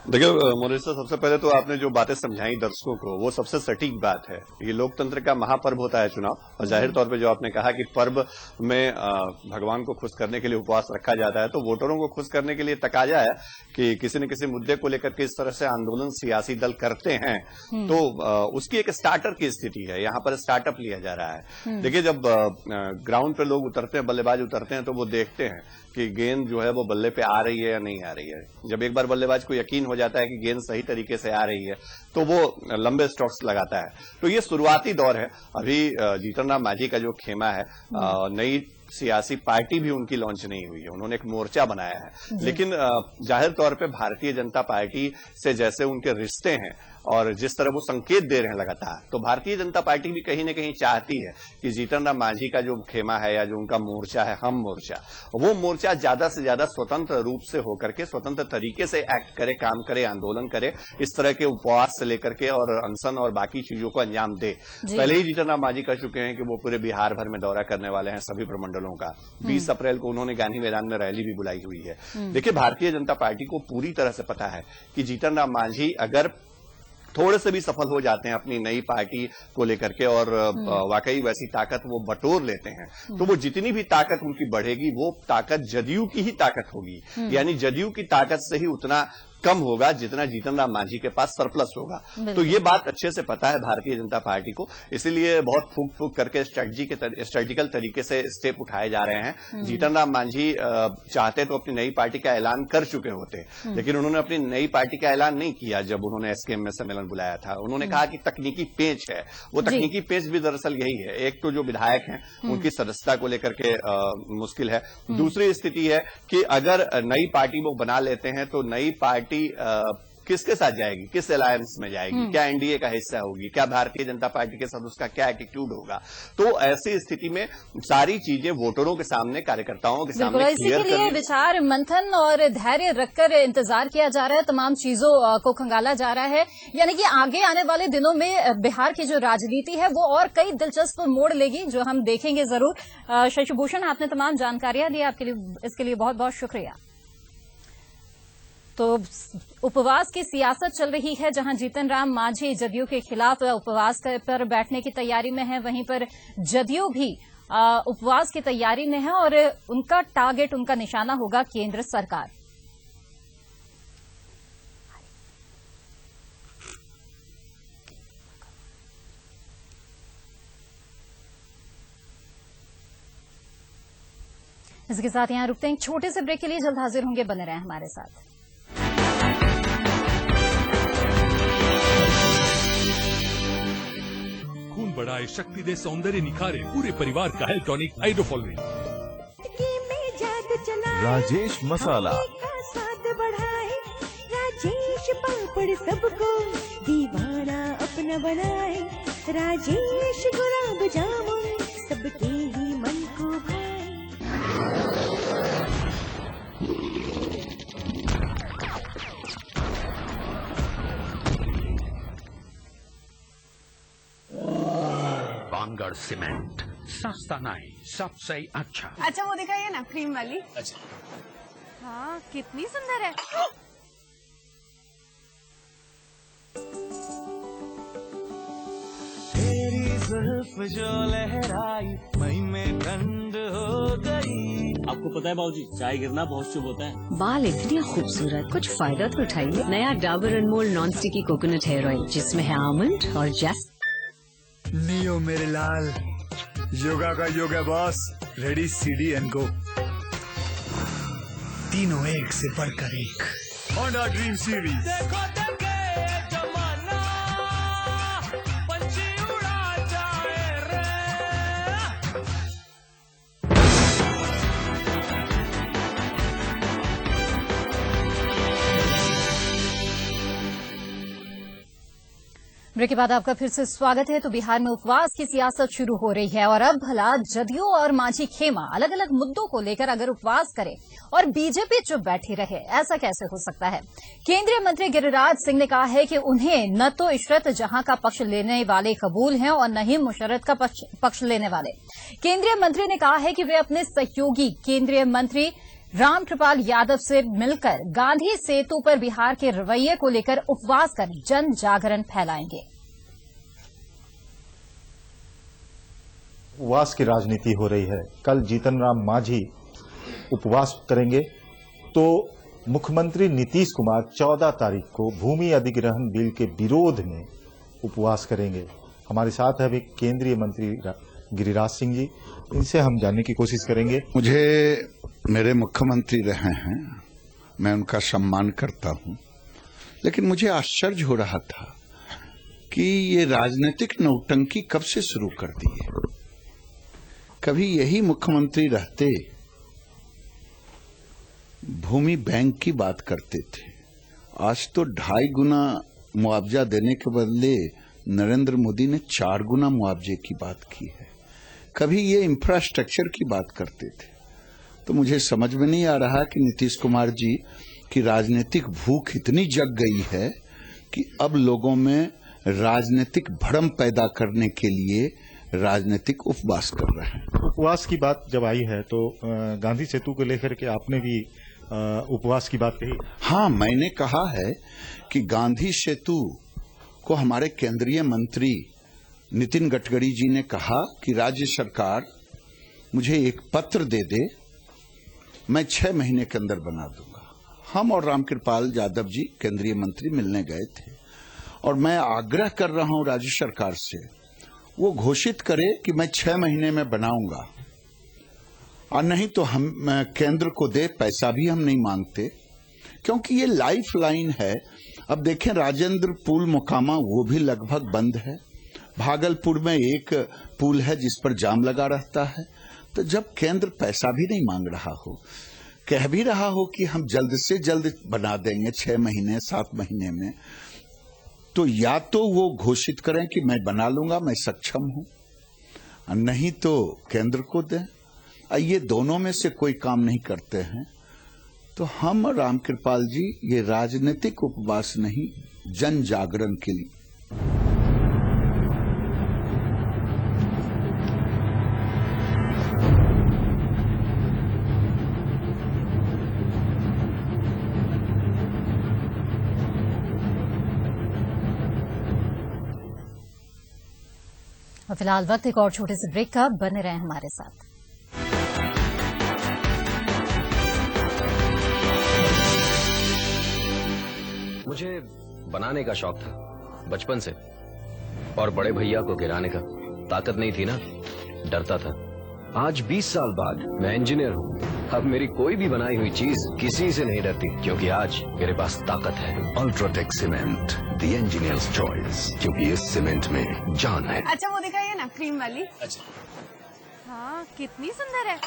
देखिए मोनिसा, सबसे पहले तो आपने जो बातें समझाई दर्शकों को वो सबसे सटीक बात है। ये लोकतंत्र का महापर्व होता है चुनाव, और जाहिर तौर पे जो आपने कहा कि पर्व में भगवान को खुश करने के लिए उपवास रखा जाता है, तो वोटरों को खुश करने के लिए तकाजा है कि किसी न किसी मुद्दे को लेकर के इस तरह से आंदोलन सियासी दल करते हैं तो उसकी एक स्टार्टर की स्थिति है। यहाँ पर स्टार्टअप लिया जा रहा है। देखिए, जब ग्राउंड पे लोग उतरते हैं, बल्लेबाज उतरते हैं, तो वो देखते हैं कि गेंद जो है वो बल्ले पे आ रही है या नहीं आ रही है। जब एक बार बल्लेबाज को यकीन हो जाता है कि गेंद सही तरीके से आ रही है तो वो लंबे स्ट्रोक्स लगाता है। तो ये शुरुआती दौर है। अभी जीतन राम मांझी का जो खेमा है, नई सियासी पार्टी भी उनकी लॉन्च नहीं हुई है, उन्होंने एक मोर्चा बनाया है। लेकिन जाहिर तौर पे भारतीय जनता पार्टी से जैसे उनके रिश्ते हैं और जिस तरह वो संकेत दे रहे हैं लगातार, तो भारतीय जनता पार्टी भी कहीं न कहीं चाहती है कि जीतन राम मांझी का जो खेमा है या जो उनका मोर्चा है, हम मोर्चा, वो मोर्चा ज्यादा से ज्यादा स्वतंत्र रूप से होकर के स्वतंत्र तरीके से एक्ट करे, काम करे, आंदोलन करे, इस तरह के उपवास से लेकर के और अनशन और बाकी चीजों को अंजाम दे। पहले ही जीतन राम मांझी कह चुके हैं कि वो पूरे बिहार भर में दौरा करने वाले हैं सभी प्रमंडलों का। 20 अप्रैल को उन्होंने गांधी मैदान में रैली भी बुलाई हुई है। देखिए, भारतीय जनता पार्टी को पूरी तरह से पता है कि जीतन राम मांझी अगर थोड़े से भी सफल हो जाते हैं अपनी नई पार्टी को लेकर के और वाकई वैसी ताकत वो बटोर लेते हैं, तो वो जितनी भी ताकत उनकी बढ़ेगी वो ताकत जदयू की ही ताकत होगी। यानी जदयू की ताकत से ही उतना कम होगा जितना जीतन राम मांझी के पास सरप्लस होगा। तो ये बात अच्छे से पता है भारतीय जनता पार्टी को, इसीलिए बहुत फूक फूक करके स्ट्रेटेजिकल तरीके से स्टेप उठाए जा रहे हैं। जीतन राम मांझी चाहते तो अपनी नई पार्टी का ऐलान कर चुके होते, लेकिन उन्होंने अपनी नई पार्टी का ऐलान नहीं किया। जब उन्होंने एसकेएम में सम्मेलन बुलाया था, उन्होंने कहा कि तकनीकी पेच है। वो तकनीकी पेच भी दरअसल यही है, एक तो जो विधायक हैं उनकी सदस्यता को लेकर के मुश्किल है। दूसरी स्थिति है कि अगर नई पार्टी वो बना लेते हैं तो नई पार्टी किसके साथ जाएगी, किस अलायंस में जाएगी, क्या एनडीए का हिस्सा होगी, क्या भारतीय जनता पार्टी के साथ उसका क्या एटीट्यूड होगा। तो ऐसी स्थिति में सारी चीजें वोटरों के सामने, कार्यकर्ताओं के सामने क्लियर करने के लिए विचार मंथन और धैर्य रखकर इंतजार किया जा रहा है, तमाम चीजों को खंगाला जा रहा है। यानी कि आगे आने वाले दिनों में बिहार की जो राजनीति है वो और कई दिलचस्प मोड़ लेगी, जो हम देखेंगे जरूर। शशिभूषण, आपने तमाम जानकारियां दी, आपके लिए इसके लिए बहुत बहुत शुक्रिया। तो उपवास की सियासत चल रही है, जहां जीतन राम मांझी जदयू के खिलाफ उपवास पर बैठने की तैयारी में है, वहीं पर जदयू भी उपवास की तैयारी में है और उनका टारगेट, उनका निशाना होगा केंद्र सरकार। इसके साथ यहां रुकते हैं, छोटे से ब्रेक के लिए जल्द हाजिर होंगे, बने रहें हमारे साथ। बढ़ाए, शक्ति दे, सौंदर्य निखारे, पूरे परिवार का हेल्थ टॉनिक आइडोफोलिन। राजेश मसाला, स्वाद बढ़ाए, राजेश पापड़ सबको दीवाना अपना बनाए, राजेश गुलाब जामुन सबके ही मन को भाए। बांगड़ सीमेंट, सस्ता नहीं, सबसे अच्छा। अच्छा, वो दिखाइए ना, क्रीम वाली। अच्छा, हाँ, कितनी सुंदर है। तेरी जुल्फ जो लहराई, मई में ठंड हो गई। आपको पता है बाबूजी, चाय गिरना बहुत शुभ होता है। बाल इतने खूबसूरत, कुछ फायदा तो उठाइए। नया Dabur Anmol non sticky coconut hair oil, जिसमें है आमंड और जैस्मिन। नियो मेरे लाल, योगा का yoga boss, ready CD and go. तीनों एक से बढ़कर एक। Honda dream series. देखो देखे जमाना, पंछी उड़ा जाए रे। ब्रेक के बाद आपका फिर से स्वागत है। तो बिहार में उपवास की सियासत शुरू हो रही है और अब भला जदयू और मांझी खेमा अलग अलग मुद्दों को लेकर अगर उपवास करे और बीजेपी चुप बैठी रहे, ऐसा कैसे हो सकता है। केंद्रीय मंत्री गिरिराज सिंह ने कहा है कि उन्हें न तो इशरत जहां का पक्ष लेने वाले कबूल हैं और न ही मुशर्रत का पक्ष लेने वाले। केंद्रीय मंत्री ने कहा है कि वे अपने सहयोगी केंद्रीय मंत्री रामकृपाल यादव से मिलकर गांधी सेतु पर बिहार के रवैये को लेकर उपवास कर जन जागरण फैलाएंगे। उपवास की राजनीति हो रही है। कल जीतन राम मांझी उपवास करेंगे तो मुख्यमंत्री नीतीश कुमार 14 तारीख को भूमि अधिग्रहण बिल के विरोध में उपवास करेंगे। हमारे साथ है अभी केंद्रीय मंत्री गिरिराज सिंह जी, इनसे हम जानने की कोशिश करेंगे। मुझे मेरे मुख्यमंत्री रहे हैं, मैं उनका सम्मान करता हूं, लेकिन मुझे आश्चर्य हो रहा था कि ये राजनीतिक नौटंकी कब से शुरू कर दी है। कभी यही मुख्यमंत्री रहते भूमि बैंक की बात करते थे, आज तो 2.5 गुना मुआवजा देने के बदले नरेंद्र मोदी ने 4 गुना मुआवजे की बात की है। कभी ये इंफ्रास्ट्रक्चर की बात करते थे। तो मुझे समझ में नहीं आ रहा कि नीतीश कुमार जी की राजनीतिक भूख इतनी जग गई है कि अब लोगों में राजनीतिक भ्रम पैदा करने के लिए राजनीतिक उपवास कर रहे हैं। उपवास की बात जब आई है तो गांधी सेतु को लेकर के आपने भी उपवास की बात कही। हाँ, मैंने कहा है कि गांधी सेतु को हमारे केंद्रीय मंत्री नितिन गडकरी जी ने कहा कि राज्य सरकार मुझे एक पत्र दे दे, मैं 6 महीने के अंदर बना दूंगा। हम और रामकृपाल यादव जी केंद्रीय मंत्री मिलने गए थे और मैं आग्रह कर रहा हूं राज्य सरकार से वो घोषित करे कि मैं 6 महीने में बनाऊंगा, और नहीं तो हम केंद्र को दे। पैसा भी हम नहीं मांगते, क्योंकि ये लाइफ लाइन है। अब देखें, राजेंद्र पुल मोकामा वो भी लगभग बंद है। भागलपुर में एक पुल है जिस पर जाम लगा रहता है। तो जब केंद्र पैसा भी नहीं मांग रहा हो, कह भी रहा हो कि हम जल्द से जल्द बना देंगे 6 महीने 7 महीने में, तो या तो वो घोषित करें कि मैं बना लूंगा, मैं सक्षम हूं, नहीं तो केंद्र को दें। ये दोनों में से कोई काम नहीं करते हैं तो हम रामकृपाल जी ये राजनीतिक उपवास नहीं, जन जागरण के लिए। और फिलहाल वक्त एक और छोटे से ब्रेक का, बने रहें हमारे साथ। मुझे बनाने का शौक था बचपन से, और बड़े भैया को गिराने का। ताकत नहीं थी ना, डरता था। आज 20 साल बाद मैं इंजीनियर हूँ। अब मेरी कोई भी बनाई हुई चीज किसी से नहीं डरती, क्योंकि आज मेरे पास ताकत है। UltraTech cement, the engineers choice, क्योंकि इस सीमेंट में जान है। अच्छा वो दिखाइए ना, क्रीम वाली। अच्छा, हाँ कितनी सुंदर है।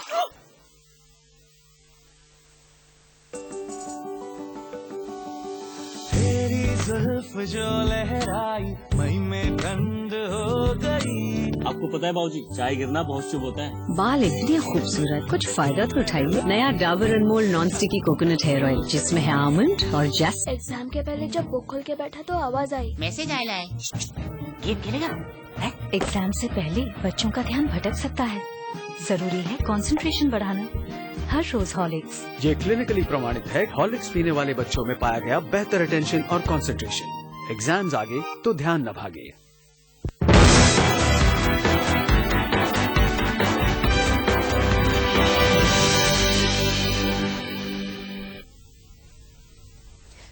तेरी जुल्फ जो लहराई मई में ठंड हो गई। आपको पता है बाबूजी, चाय गिरना बहुत शुभ होता है। बाल इतने खूबसूरत, कुछ फायदा तो उठाइए। नया Dabur Anmol non sticky coconut hair oil, जिसमें है आमंड और जैस्मिन। एग्जाम के पहले जब बुक खोल के बैठा तो आवाज आई, मैसेज आया है, गेम खेलेगा। एग्जाम से पहले बच्चों का ध्यान भटक सकता है, जरूरी है कंसंट्रेशन बढ़ाना। हर रोज हॉर्लिक्स। ये क्लिनिकली प्रमाणित है। हॉर्लिक्स पीने वाले बच्चों में पाया गया बेहतर अटेंशन और कंसंट्रेशन। एग्जाम्स आगे तो ध्यान न भागे।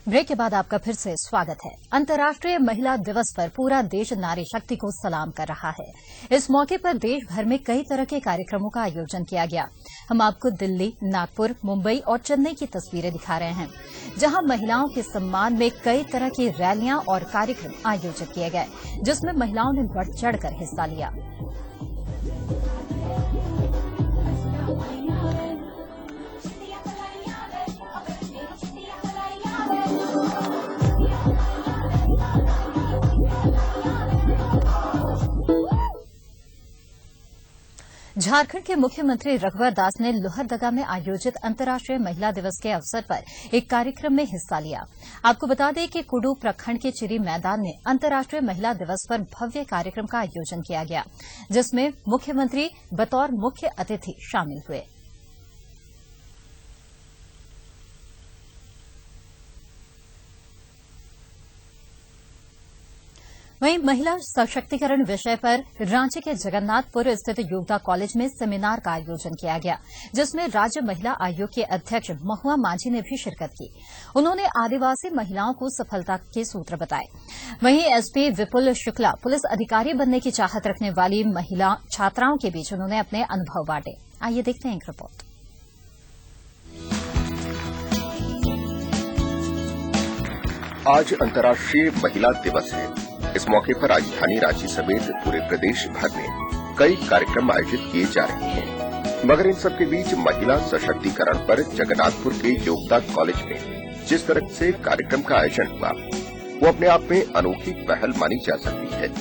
ब्रेक के बाद आपका फिर से स्वागत है। अंतर्राष्ट्रीय महिला दिवस पर पूरा देश नारी शक्ति को सलाम कर रहा है। इस मौके पर देश भर में कई तरह के कार्यक्रमों का आयोजन किया गया। हम आपको दिल्ली, नागपुर, मुंबई और चेन्नई की तस्वीरें दिखा रहे हैं, जहां महिलाओं के सम्मान में कई तरह की रैलियां और कार्यक्रम आयोजित किए गए, जिसमें महिलाओं ने बढ़ चढ़कर हिस्सा लिया। झारखंड के मुख्यमंत्री रघुवर दास ने लोहरदगा में आयोजित अंतर्राष्ट्रीय महिला दिवस के अवसर पर एक कार्यक्रम में हिस्सा लिया। आपको बता दें कि कुडू प्रखंड के चिरी मैदान में अंतर्राष्ट्रीय महिला दिवस पर भव्य कार्यक्रम का आयोजन किया गया, जिसमें मुख्यमंत्री बतौर मुख्य अतिथि शामिल हुए। वहीं महिला सशक्तिकरण विषय पर रांची के जगन्नाथपुर स्थित योगदा कॉलेज में सेमिनार का आयोजन किया गया, जिसमें राज्य महिला आयोग के अध्यक्ष महुआ माझी ने भी शिरकत की। उन्होंने आदिवासी महिलाओं को सफलता के सूत्र बताए। वहीं एसपी विपुल शुक्ला पुलिस अधिकारी बनने की चाहत रखने वाली महिला छात्राओं के बीच उन्होंने अपने अनुभव बांटे। आइए देखते हैं एक रिपोर्ट। आज अंतर्राष्ट्रीय महिला दिवस है। इस मौके पर राजधानी रांची समेत पूरे प्रदेश भर में कई कार्यक्रम आयोजित किए जा रहे हैं, मगर इन सबके बीच महिला सशक्तिकरण पर जगन्नाथपुर के योगदा कॉलेज में जिस तरह से कार्यक्रम का आयोजन हुआ, वो अपने आप में अनोखी पहल मानी जा सकती है।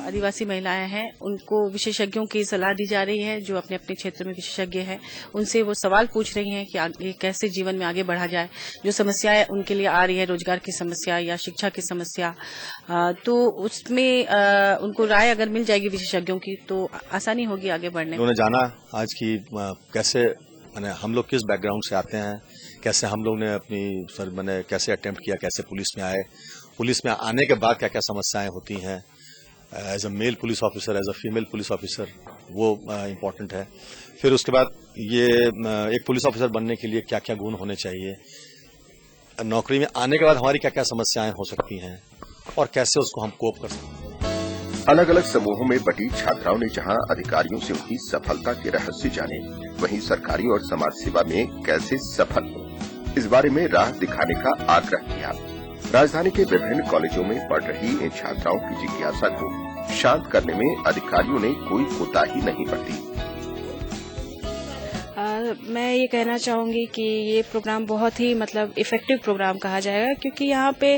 आदिवासी महिलाएं हैं, उनको विशेषज्ञों की सलाह दी जा रही है, जो अपने अपने क्षेत्र में विशेषज्ञ हैं। उनसे वो सवाल पूछ रही हैं कि आगे कैसे जीवन में आगे बढ़ा जाए। जो समस्याएं उनके लिए आ रही है, रोजगार की समस्या या शिक्षा की समस्या, तो उसमें उनको राय अगर मिल जाएगी विशेषज्ञों की तो आसानी होगी आगे बढ़ने। उन्होंने जाना आज की कैसे हम लोग किस बैकग्राउंड से आते हैं, कैसे हम लोग ने अपनी कैसे अटेम्प्ट किया, कैसे पुलिस में आए, पुलिस में आने के बाद क्या क्या समस्याएं होती हैं, as a male police officer, as a female police officer, वो इम्पोर्टेंट है। फिर उसके बाद ये एक पुलिस ऑफिसर बनने के लिए क्या क्या गुण होने चाहिए, नौकरी में आने के बाद हमारी क्या क्या समस्याएं हो सकती हैं और कैसे उसको हम कोप कर सकते हैं। अलग अलग समूहों में बटी छात्राओं ने जहां अधिकारियों से उनकी सफलता के रहस्य जाने, वहीं सरकारी और समाज सेवा में कैसे सफल हो, इस बारे में राह दिखाने का आग्रह किया। राजधानी के विभिन्न कॉलेजों में पढ़ रही इन छात्राओं की जिज्ञासा को शांत करने में अधिकारियों ने कोई कोताही नहीं बरती। मैं ये कहना चाहूंगी कि ये प्रोग्राम बहुत ही इफेक्टिव प्रोग्राम कहा जाएगा, क्योंकि यहाँ पे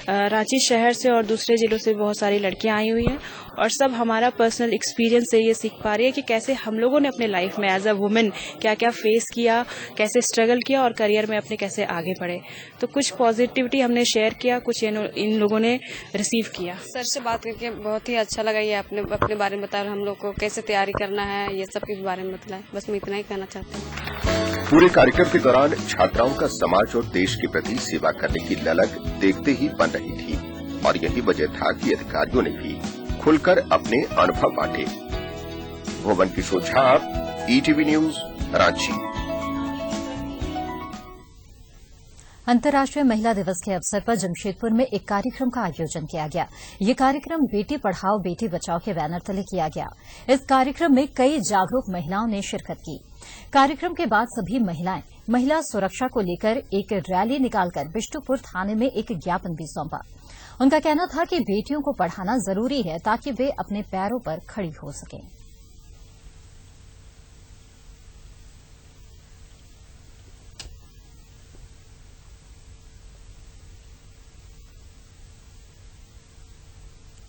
रांची शहर से और दूसरे जिलों से बहुत सारी लड़कियां आई हुई हैं और सब हमारा पर्सनल एक्सपीरियंस से ये सीख पा रही है कि कैसे हम लोगों ने अपने लाइफ में एज अ वुमेन क्या क्या फेस किया, कैसे स्ट्रगल किया और करियर में अपने कैसे आगे बढ़े। तो कुछ पॉजिटिविटी हमने शेयर किया, कुछ इन लोगों ने रिसीव किया। सर से बात करके बहुत ही अच्छा लगा। ये अपने बारे में बताया, हम लोग को कैसे तैयारी करना है, ये सब के बारे में बताया। बस मैं इतना ही कहना चाहती हूँ। पूरे कार्यक्रम के दौरान छात्राओं का समाज और देश के प्रति सेवा करने की ललक देखते ही बन रही थी और यही वजह था कि अधिकारियों ने भी खुलकर अपने अनुभव बांटे। भुवन किशोर झा, ईटीवी न्यूज, रांची। अंतर्राष्ट्रीय महिला दिवस के अवसर पर जमशेदपुर में एक कार्यक्रम का आयोजन किया गया। ये कार्यक्रम बेटी पढ़ाओ बेटी बचाओ के बैनर तले किया गया। इस कार्यक्रम में कई जागरूक महिलाओं ने शिरकत की। कार्यक्रम के बाद सभी महिलाएं महिला सुरक्षा को लेकर एक रैली निकालकर बिष्टुपुर थाने में एक ज्ञापन भी सौंपा। उनका कहना था कि बेटियों को पढ़ाना जरूरी है ताकि वे अपने पैरों पर खड़ी हो सकें।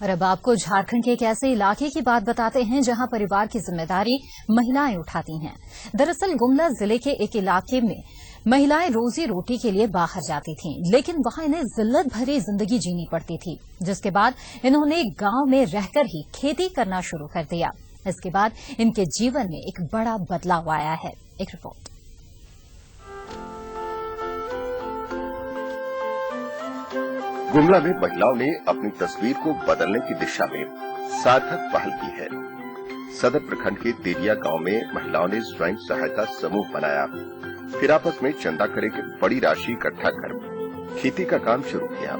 और अब आपको झारखंड के एक ऐसे इलाके की बात बताते हैं जहां परिवार की जिम्मेदारी महिलाएं उठाती हैं। दरअसल गुमला जिले के एक इलाके में महिलाएं रोजी रोटी के लिए बाहर जाती थीं, लेकिन वहां इन्हें जिल्लत भरी जिंदगी जीनी पड़ती थी, जिसके बाद इन्होंने गांव में रहकर ही खेती करना शुरू कर दिया। इसके बाद इनके जीवन में एक बड़ा बदलाव आया है। एक रिपोर्ट। गुमला में महिलाओं ने अपनी तस्वीर को बदलने की दिशा में सार्थक पहल की है। सदर प्रखंड के तेरिया गांव में महिलाओं ने स्वयं सहायता समूह बनाया, फिर आपस में चंदा करे के बड़ी राशि इकट्ठा कर खेती का काम शुरू किया।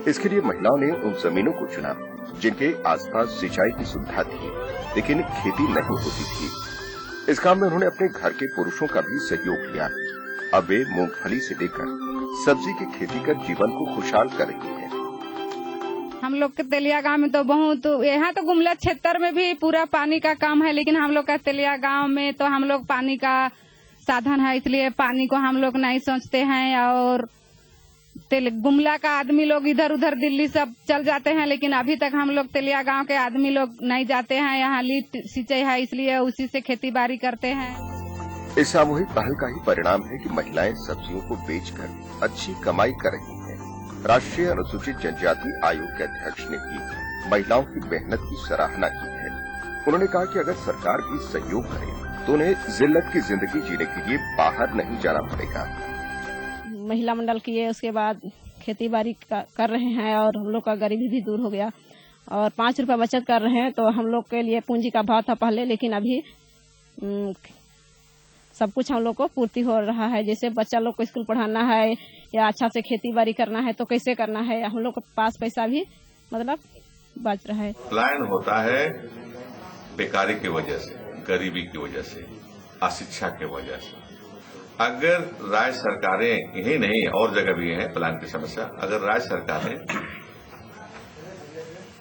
इसके लिए महिलाओं ने उन जमीनों को चुना जिनके आसपास सिंचाई की सुविधा थी, लेकिन खेती नहीं होती थी। इस काम में उन्होंने अपने घर के पुरुषों का भी सहयोग लिया। अब वे मूंगफली से लेकर सब्जी की खेती कर जीवन को खुशहाल कर रही है। हम लोग के तेलिया गांव में तो बहुत, यहाँ तो गुमला क्षेत्र में भी पूरा पानी का काम है, लेकिन हम लोग का तेलिया गांव में तो हम लोग पानी का साधन है, इसलिए पानी को हम लोग नहीं सोचते हैं। और गुमला का आदमी लोग इधर उधर दिल्ली सब चल जाते हैं, लेकिन अभी तक हम लोग तेलिया गांव के आदमी लोग नहीं जाते हैं। यहाँ लिफ्ट सिंचाई है, इसलिए उसी से खेती बाड़ी करते हैं। इस सामूहिक पहल का ही परिणाम है कि महिलाएं सब्जियों को बेचकर अच्छी कमाई कर रही हैं। राष्ट्रीय अनुसूचित जनजाति आयोग के अध्यक्ष ने भी महिलाओं की मेहनत की सराहना की है। उन्होंने कहा कि अगर सरकार भी सहयोग करे तो उन्हें जिल्लत की जिंदगी जीने के लिए बाहर नहीं जाना पड़ेगा। महिला मंडल किए, उसके बाद खेती बाड़ी कर रहे हैं और हम लोग का गरीबी भी दूर हो गया। और 5 रुपया बचत कर रहे हैं तो हम लोग के लिए पूंजी का भाव था पहले, लेकिन अभी सब कुछ हम लोग को पूर्ति हो रहा है। जैसे बच्चा लोग को स्कूल पढ़ाना है या अच्छा से खेती बाड़ी करना है तो कैसे करना है, हम लोग के पास पैसा भी मतलब बच रहा है। पलायन होता है बेकारी की वजह से, गरीबी की वजह से, अशिक्षा की वजह से। अगर राज्य सरकारें, यही नहीं और जगह भी है पलायन की समस्या, अगर राज्य सरकारें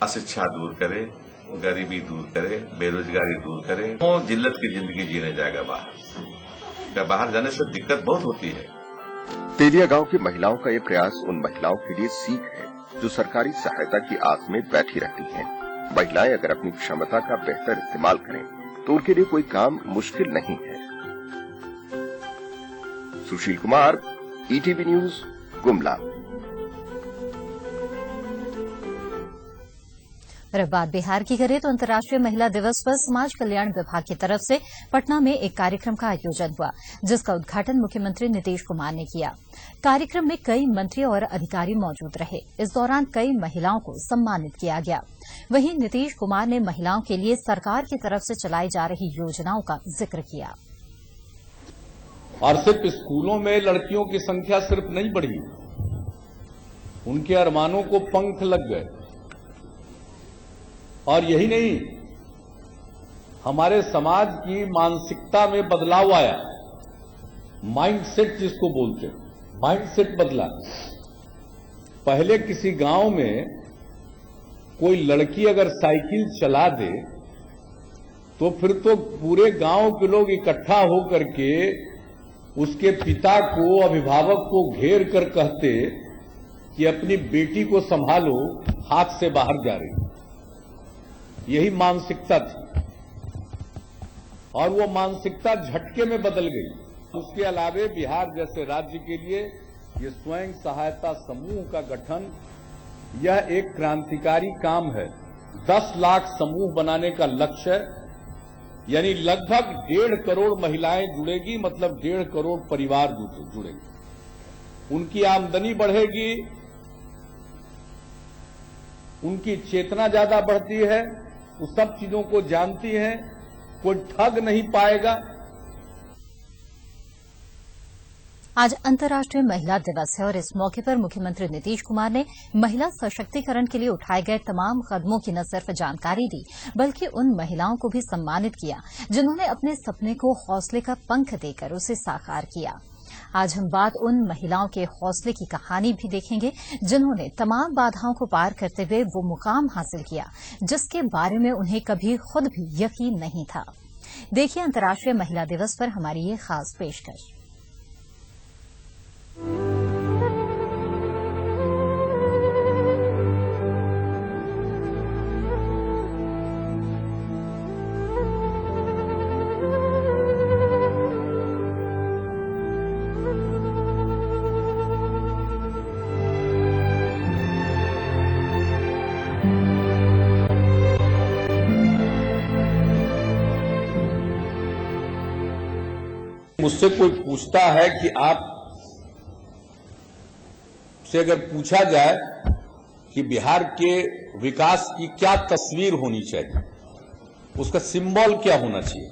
अशिक्षा दूर करे, गरीबी दूर करे, बेरोजगारी दूर करे, तो जिल्लत की जिंदगी जीने जाएगा बाहर। बाहर जाने से दिक्कत बहुत होती है। तेलिया गांव की महिलाओं का ये प्रयास उन महिलाओं के लिए सीख है जो सरकारी सहायता की आस में बैठी रहती हैं। महिलाएं अगर अपनी क्षमता का बेहतर इस्तेमाल करें तो उनके लिए कोई काम मुश्किल नहीं है। Sushil Kumar, ETV news, Gumla. और अब बात बिहार की करें तो अंतर्राष्ट्रीय महिला दिवस पर समाज कल्याण विभाग की तरफ से पटना में एक कार्यक्रम का आयोजन हुआ, जिसका उद्घाटन मुख्यमंत्री नीतीश कुमार ने किया। कार्यक्रम में कई मंत्री और अधिकारी मौजूद रहे। इस दौरान कई महिलाओं को सम्मानित किया गया। वहीं नीतीश कुमार ने महिलाओं के लिए सरकार की तरफ से चलाई जा रही योजनाओं का जिक्र किया। और सिर्फ स्कूलों में लड़कियों की संख्या सिर्फ नहीं बढ़ी, उनके अरमानों को पंख लग गए। और यही नहीं, हमारे समाज की मानसिकता में बदलाव आया। माइंडसेट जिसको बोलते हैं, माइंडसेट बदला। पहले किसी गांव में कोई लड़की अगर साइकिल चला दे तो फिर तो पूरे गांव के लोग इकट्ठा होकर के उसके पिता को, अभिभावक को घेर कर कहते कि अपनी बेटी को संभालो, हाथ से बाहर जा रही। यही मानसिकता थी और वो मानसिकता झटके में बदल गई। उसके अलावे बिहार जैसे राज्य के लिए ये स्वयं सहायता समूह का गठन, यह एक क्रांतिकारी काम है। 10 लाख समूह बनाने का लक्ष्य है, यानी लगभग 1.5 करोड़ महिलाएं जुड़ेगी, मतलब 1.5 करोड़ परिवार जुड़ेंगे। उनकी आमदनी बढ़ेगी, उनकी चेतना ज्यादा बढ़ती है, वो सब चीजों को जानती हैं, कोई ठग नहीं पाएगा। आज अंतर्राष्ट्रीय महिला दिवस है और इस मौके पर मुख्यमंत्री नीतीश कुमार ने महिला सशक्तिकरण के लिए उठाए गए तमाम कदमों की न सिर्फ जानकारी दी, बल्कि उन महिलाओं को भी सम्मानित किया जिन्होंने अपने सपने को हौसले का पंख देकर उसे साकार किया। आज हम बात उन महिलाओं के हौसले की कहानी भी देखेंगे जिन्होंने तमाम बाधाओं को पार करते हुए वो मुकाम हासिल किया जिसके बारे में उन्हें कभी खुद भी यकीन नहीं था। देखिए अंतर्राष्ट्रीय महिला दिवस पर हमारी ये खास पेशकश। मुझसे कोई पूछता है कि आप से अगर पूछा जाए कि बिहार के विकास की क्या तस्वीर होनी चाहिए, उसका सिंबल क्या होना चाहिए,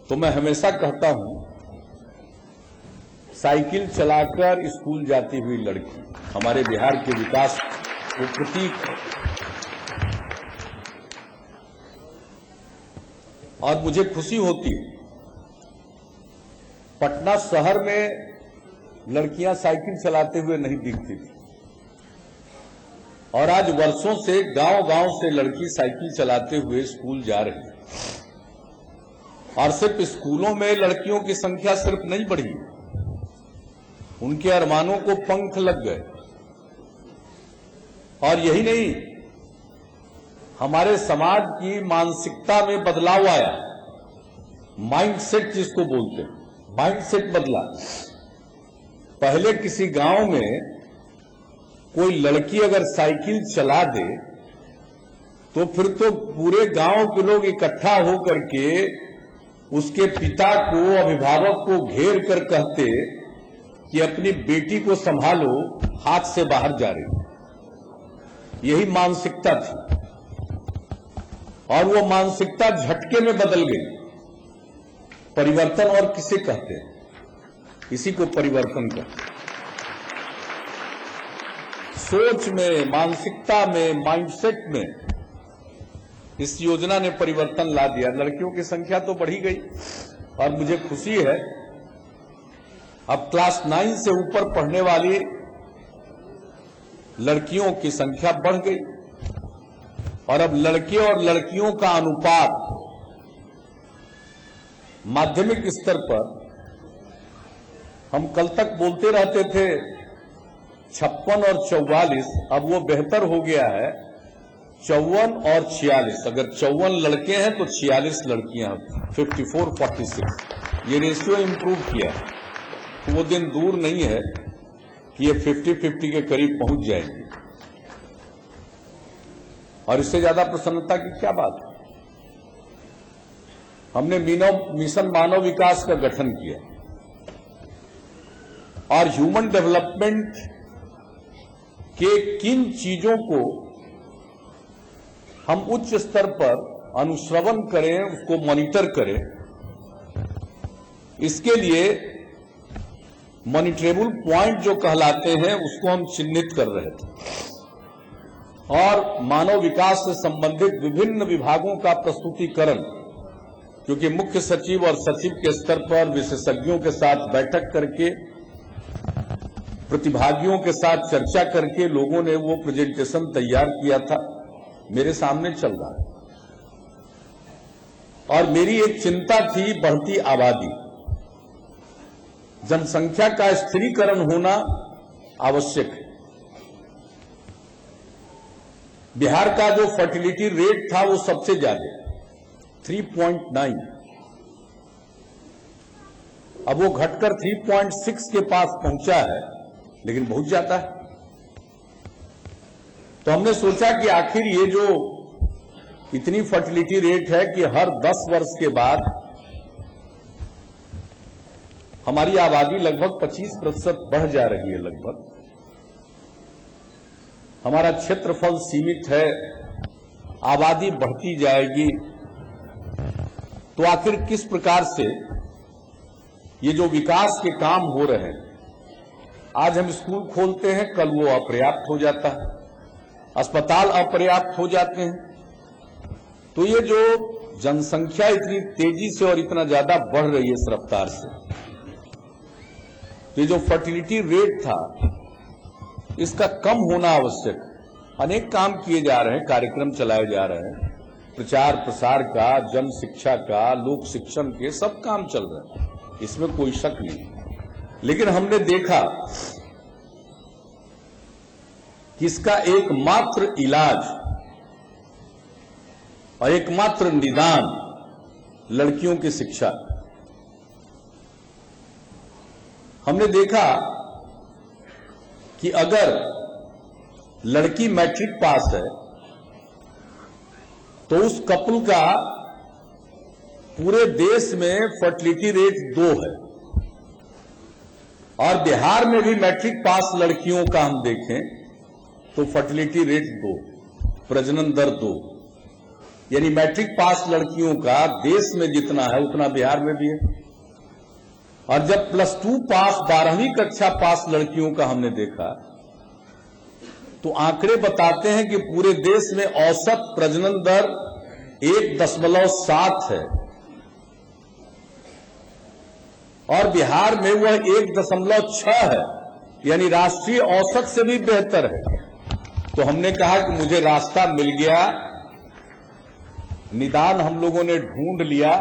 तो मैं हमेशा कहता हूं साइकिल चलाकर स्कूल जाती हुई लड़की हमारे बिहार के विकास को प्रतीक है। और मुझे खुशी होती है, पटना शहर में लड़कियां साइकिल चलाते हुए नहीं दिखती थी और आज वर्षों से गांव-गांव से लड़की साइकिल चलाते हुए स्कूल जा रही है। और सिर्फ स्कूलों में लड़कियों की संख्या सिर्फ नहीं बढ़ी, उनके अरमानों को पंख लग गए। और यही नहीं, हमारे समाज की मानसिकता में बदलाव आया। माइंडसेट जिसको बोलते हैं, माइंडसेट बदला। पहले किसी गांव में कोई लड़की अगर साइकिल चला दे तो फिर तो पूरे गांव के लोग इकट्ठा होकर के उसके पिता को, अभिभावक को घेर कर कहते कि अपनी बेटी को संभालो, हाथ से बाहर जा रही। यही मानसिकता थी और वो मानसिकता झटके में बदल गई। परिवर्तन और किसे कहते हैं? इसी को परिवर्तन कहते हैं। सोच में, मानसिकता में, माइंडसेट में इस योजना ने परिवर्तन ला दिया। लड़कियों की संख्या तो बढ़ी गई और मुझे खुशी है अब क्लास 9 से ऊपर पढ़ने वाली लड़कियों की संख्या बढ़ गई और अब लड़के और लड़कियों का अनुपात माध्यमिक स्तर पर, हम कल तक बोलते रहते थे 56 और 44, अब वो बेहतर हो गया है 54 और 46। अगर 54 लड़के हैं तो 46 लड़कियां, 54-46। ये रेशियो इंप्रूव किया। तो वो दिन दूर नहीं है कि ये 50-50 के करीब पहुंच जाएगी और इससे ज्यादा प्रसन्नता की क्या बात है। हमने मिशन मानव विकास का गठन किया और ह्यूमन डेवलपमेंट के किन चीजों को हम उच्च स्तर पर अनुश्रवण करें, उसको मॉनिटर करें, इसके लिए मॉनिटरेबल पॉइंट जो कहलाते हैं उसको हम चिन्हित कर रहे थे और मानव विकास से संबंधित विभिन्न विभागों का प्रस्तुतिकरण, क्योंकि मुख्य सचिव और सचिव के स्तर पर विशेषज्ञों के साथ बैठक करके, प्रतिभागियों के साथ चर्चा करके लोगों ने वो प्रेजेंटेशन तैयार किया था, मेरे सामने चल रहा है। और मेरी एक चिंता थी बढ़ती आबादी, जनसंख्या का स्थिरीकरण होना आवश्यक है। बिहार का जो फर्टिलिटी रेट था वो सबसे ज्यादा 3.9, अब वो घटकर 3.6 के पास पहुंचा है, लेकिन बहुत ज्यादा है। तो हमने सोचा कि आखिर ये जो इतनी फर्टिलिटी रेट है कि हर 10 वर्ष के बाद हमारी आबादी लगभग 25% बढ़ जा रही है। लगभग हमारा क्षेत्रफल सीमित है, आबादी बढ़ती जाएगी, तो आखिर किस प्रकार से ये जो विकास के काम हो रहे हैं, आज हम स्कूल खोलते हैं, कल वो अपर्याप्त हो जाता है, अस्पताल अपर्याप्त हो जाते हैं। तो ये जो जनसंख्या इतनी तेजी से और इतना ज्यादा बढ़ रही है इस रफ्तार से, तो ये जो फर्टिलिटी रेट था इसका कम होना आवश्यक। अनेक काम किए जा रहे हैं, कार्यक्रम चलाए जा रहे हैं, प्रचार प्रसार का, जन शिक्षा का, लोक शिक्षण के, सब काम चल रहे हैं, इसमें कोई शक नहीं। लेकिन हमने देखा कि इसका एकमात्र इलाज और एकमात्र निदान लड़कियों की शिक्षा। हमने देखा कि अगर लड़की मैट्रिक पास है तो उस कपल का पूरे देश में फर्टिलिटी रेट 2 है और बिहार में भी मैट्रिक पास लड़कियों का हम देखें तो फर्टिलिटी रेट 2, प्रजनन दर 2, यानी मैट्रिक पास लड़कियों का देश में जितना है उतना बिहार में भी है। और जब +2 पास 12वीं कक्षा पास लड़कियों का हमने देखा तो आंकड़े बताते हैं कि पूरे देश में औसत प्रजनन दर 1.7 है और बिहार में वह 1.6 है, यानी राष्ट्रीय औसत से भी बेहतर है। तो हमने कहा कि मुझे रास्ता मिल गया, निदान हम लोगों ने ढूंढ लिया।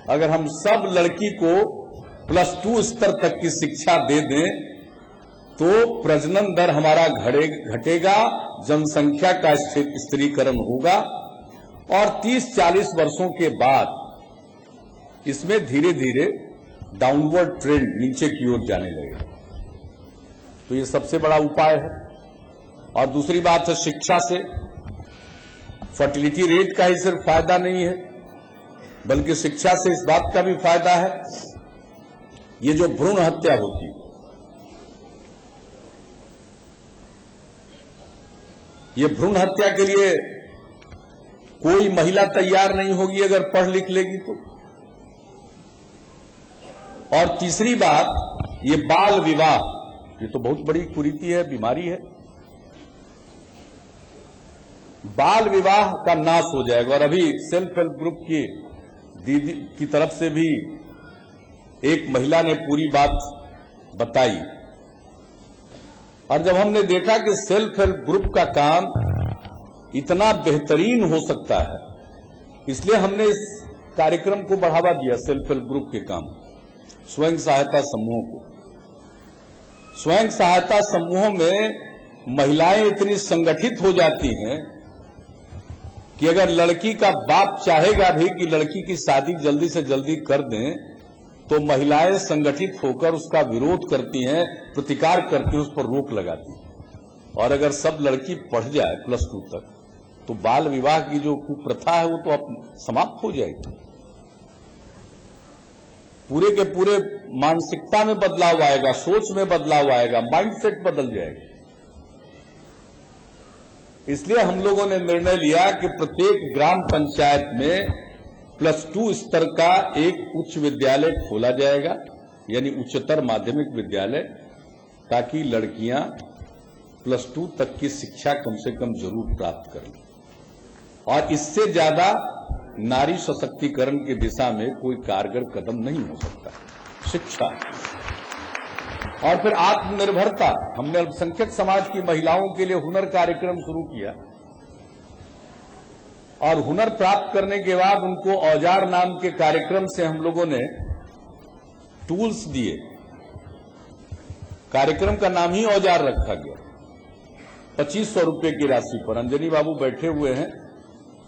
अगर हम सब लड़की को +2 स्तर तक की शिक्षा दे दें तो प्रजनन दर हमारा घटेगा, जनसंख्या का स्थिरीकरण होगा और 30-40 वर्षों के बाद इसमें धीरे धीरे डाउनवर्ड ट्रेंड, नीचे की ओर जाने लगेगा। तो ये सबसे बड़ा उपाय है। और दूसरी बात है शिक्षा से। फर्टिलिटी रेट का ही सिर्फ फायदा नहीं है, बल्कि शिक्षा से इस बात का भी फायदा है, ये जो भ्रूण हत्या होती है ये भ्रूण हत्या के लिए कोई महिला तैयार नहीं होगी अगर पढ़ लिख लेगी तो। और तीसरी बात, ये बाल विवाह, ये तो बहुत बड़ी कुरीति है, बीमारी है। बाल विवाह का नाश हो जाएगा। और अभी सेल्फ हेल्प ग्रुप की दीदी की तरफ से भी एक महिला ने पूरी बात बताई, और जब हमने देखा कि सेल्फ हेल्प ग्रुप का काम इतना बेहतरीन हो सकता है, इसलिए हमने इस कार्यक्रम को बढ़ावा दिया। सेल्फ हेल्प ग्रुप के काम, स्वयं सहायता समूहों को। स्वयं सहायता समूहों में महिलाएं इतनी संगठित हो जाती हैं कि अगर लड़की का बाप चाहेगा भी कि लड़की की शादी जल्दी से जल्दी कर दें, तो महिलाएं संगठित होकर उसका विरोध करती हैं, प्रतिकार करती हैं, उस पर रोक लगाती हैं। और अगर सब लड़की पढ़ जाए +2 तक, तो बाल विवाह की जो कुप्रथा है वो तो अब समाप्त हो जाएगी। पूरे के पूरे मानसिकता में बदलाव आएगा, सोच में बदलाव आएगा, माइंडसेट बदल जाएगा। इसलिए हम लोगों ने निर्णय लिया कि प्रत्येक ग्राम पंचायत में +2 स्तर का एक उच्च विद्यालय खोला जाएगा, यानी उच्चतर माध्यमिक विद्यालय, ताकि लड़कियां +2 तक की शिक्षा कम से कम जरूर प्राप्त करें। और इससे ज्यादा नारी सशक्तिकरण की दिशा में कोई कारगर कदम नहीं हो सकता। शिक्षा और फिर आत्मनिर्भरता। हमने अल्पसंख्यक समाज की महिलाओं के लिए हुनर कार्यक्रम शुरू किया, और हुनर प्राप्त करने के बाद उनको औजार नाम के कार्यक्रम से हम लोगों ने टूल्स दिए। कार्यक्रम का नाम ही औजार रखा गया, 2500 रुपए की राशि पर। अंजनी बाबू बैठे हुए हैं।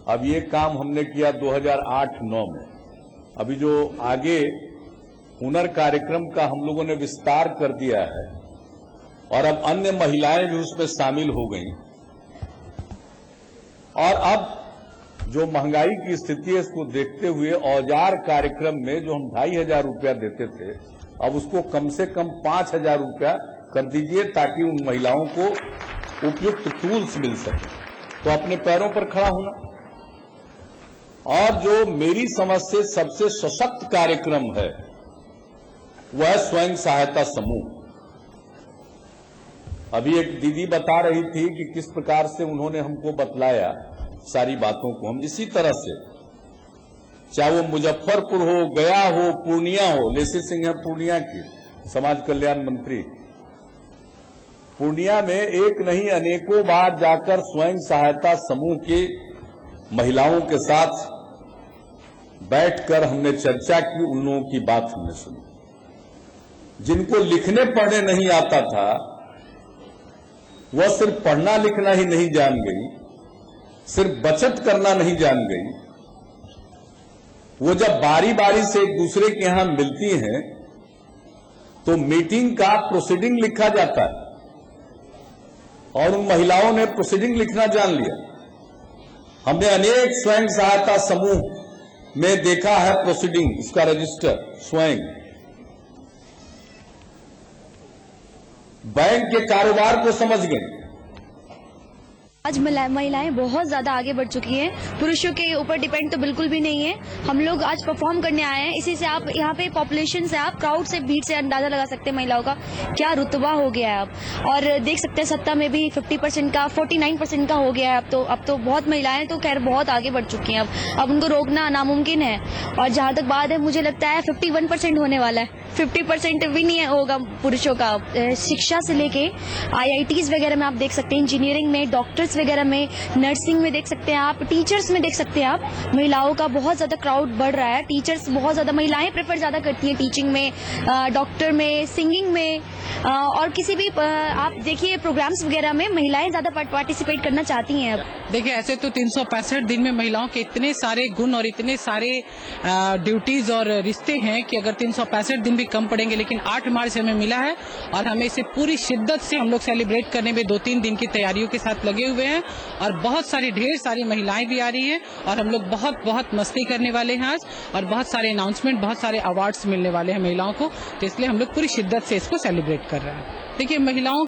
अब ये काम हमने किया 2008-9 में। अभी जो आगे हुनर कार्यक्रम का हम लोगों ने विस्तार कर दिया है, और अब अन्य महिलाएं भी उसमें शामिल हो गई। और अब जो महंगाई की स्थिति है, इसको देखते हुए औजार कार्यक्रम में जो हम 2500 रुपया देते थे, अब उसको कम से कम 5000 रुपया कर दीजिए, ताकि उन महिलाओं को उपयुक्त टूल्स मिल सके, तो अपने पैरों पर खड़ा होना। और जो मेरी समझ से सबसे सशक्त कार्यक्रम है, वह है स्वयं सहायता समूह। अभी एक दीदी बता रही थी कि किस प्रकार से उन्होंने हमको बतलाया सारी बातों को। हम इसी तरह से, चाहे वो मुजफ्फरपुर हो, गया हो, पूर्णिया हो, लेसी सिंह है पूर्णिया की समाज कल्याण मंत्री, पूर्णिया में एक नहीं अनेकों बार जाकर स्वयं सहायता समूह की महिलाओं के साथ बैठकर हमने चर्चा की, उन लोगों की बात हमने सुनी। जिनको लिखने पढ़ने नहीं आता था, वह सिर्फ पढ़ना लिखना ही नहीं जान गई, सिर्फ बचत करना नहीं जान गई, वो जब बारी बारी से एक दूसरे के यहां मिलती हैं, तो मीटिंग का प्रोसीडिंग लिखा जाता है, और उन महिलाओं ने प्रोसीडिंग लिखना जान लिया। हमने अनेक स्वयं सहायता समूह में देखा है प्रोसीडिंग, उसका रजिस्टर स्वयं। बैंक के कारोबार को समझ गए। आज महिलाएं बहुत ज्यादा आगे बढ़ चुकी हैं, पुरुषों के ऊपर डिपेंड तो बिल्कुल भी नहीं है। हम लोग आज परफॉर्म करने आए हैं। इसी से आप यहाँ पे पॉपुलेशन से, आप क्राउड से, भीड़ से अंदाजा लगा सकते हैं महिलाओं का क्या रुतबा हो गया है अब। और देख सकते हैं सत्ता में भी 50% का, 49% का हो गया है अब तो बहुत महिलाएं तो खैर बहुत आगे बढ़ चुकी हैं। अब उनको रोकना नामुमकिन है। और जहाँ तक बात है, मुझे लगता है 51% होने वाला है, 50% भी नहीं होगा पुरुषों का। शिक्षा से लेके IITs वगैरह में आप देख सकते हैं, इंजीनियरिंग में, डॉक्टर्स वगैरह में, नर्सिंग में देख सकते हैं आप, टीचर्स में देख सकते हैं आप, महिलाओं का बहुत ज्यादा क्राउड बढ़ रहा है। टीचर्स बहुत ज्यादा, महिलाएं प्रेफर ज्यादा करती हैं टीचिंग में, डॉक्टर में, सिंगिंग में, और किसी भी आप देखिए प्रोग्राम्स वगैरह में महिलाएं ज्यादा पार्टिसिपेट करना चाहती हैं। अब देखिए, ऐसे तो 365 दिन में महिलाओं के इतने सारे गुण और इतने सारे ड्यूटीज और रिश्ते हैं कि अगर 365 दिन भी कम पड़ेंगे, लेकिन 8 मार्च हमें मिला है, और हमें इसे पूरी शिद्दत से हम लोग सेलिब्रेट करने में 2-3 दिन की तैयारियों के साथ लगे हुए हैं। और बहुत सारी, ढेर सारी महिलाएं भी आ रही हैं, और हम लोग बहुत बहुत मस्ती करने वाले हैं आज, और बहुत सारे अनाउंसमेंट, बहुत सारे अवार्ड्स मिलने वाले हैं महिलाओं को। तो इसलिए हम लोग पूरी शिद्दत से इसको सेलिब्रेट कर रहे हैं। देखिए, महिलाओं